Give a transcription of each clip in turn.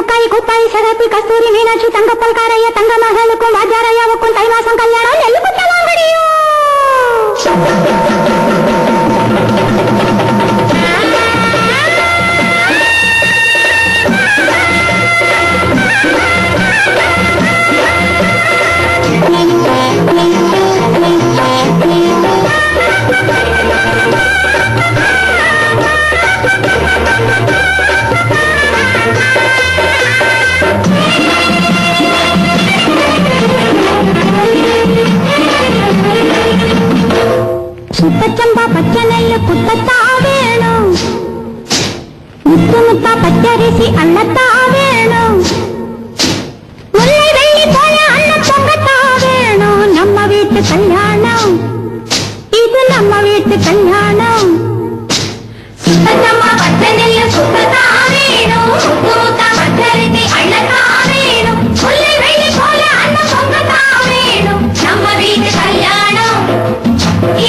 முக்காய் குப்பாய் சிகப்பு கஸ்தூரி மீனாட்சி தங்க பல்காரைய தங்க மகளுக்கும் வாஜாரையாவுக்கும் தை மாசம் கல்யாணம் நெல்லு குத்தலாம் முடியும். பச்சம்பா பச்சை நெல்லு குத்தத்தா வேணும், முத்து முத்தா பச்சரிசி அள்ளத்தா வேணும், முல்லை வெள்ளி போல அண்ணன் பொங்கத்தா வேணும். நம்ம வீட்டு கல்யாணம் இது நம்ம வீட்டு கல்யாணம். பச்சம்பா பச்சை நெல்லு குத்தத்தா வேணும், முத்து முத்தா பச்சரிசி அள்ளத்தா வேணும், முல்லை வெள்ளி போல அண்ணன் பொங்கத்தா வேணும். நம்ம வீட்டு கல்யாணம்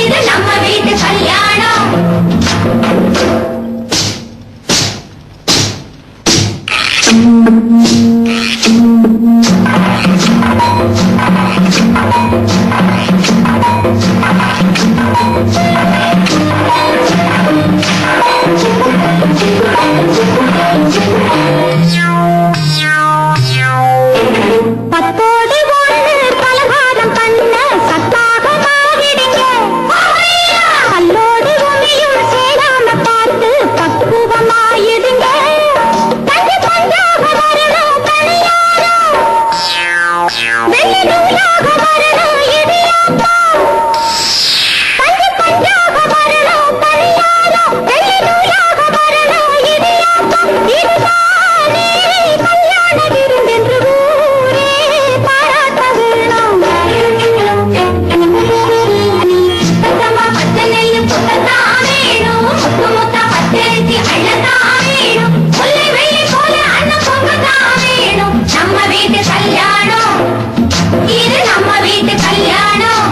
இது நம்ம வீட்டு கல்யாணம். பத்தோடு ஒன்று பலகாரம் பண்ண சத்தாக மாறிடுங்க, கல்லோடு உமையும் சேராம பார்த்து பக்குவமாயிடுங்க. பஞ்சு பஞ்சாக வரணும் கல்யாணம், வெள்ளி நூலாக வரணும் இடியாப்பம். பஞ்சு பஞ்சாக வரணும் கல்யாணம், வெள்ளி நூலாக வரணும் இடியாப்பம். இதுதானே கல்யாண விருந்தென்று ஊரே பாராட்ட வேணும். பச்சம்பா பச்சை நெல்லு குத்தத்தா வேணும், முத்து முத்தா பச்சரிசி அள்ளத்தா வேணும், முல்லை வெள்ளி போல அண்ணன் பொங்கத்தா வேணும். நம்ம வீட்டு கல்யாணம் இது நம்ம வீட்டு கல்யாணம்.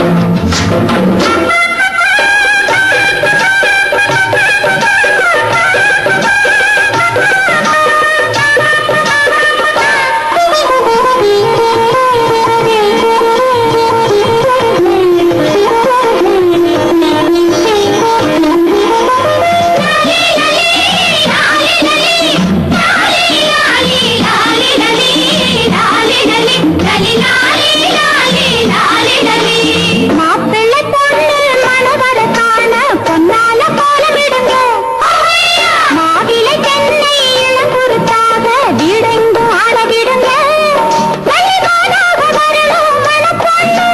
மாப்பிள்ளை பொண்ணு மணவர காண பொன்னால போல விடுங்க, மாவிலை தென்னை இளங்குருத்தாக வீடெங்கும் ஆட விடுங்க. வழிபாடாக வரணும் மணப்பொண்ணு,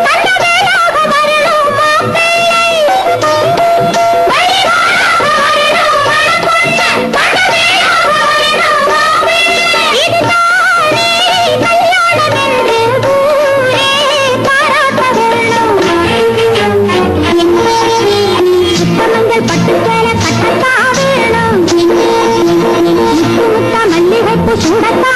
தன்னவேலாக வரணும் மாப்பிள்ளை. வழிபாடாக வரணும் மணப்பொண்ணு, தன்னவேலாக வரணும் மாப்பிள்ளை. இதுதானே கல்யாணம் என்று ஊரே பாராட்ட வேணும். சுத்தமங்கள் பட்டு சேலை கட்டத்தா வேணும், முத்து முத்தா மல்லிகைப்பூ சூடத்தா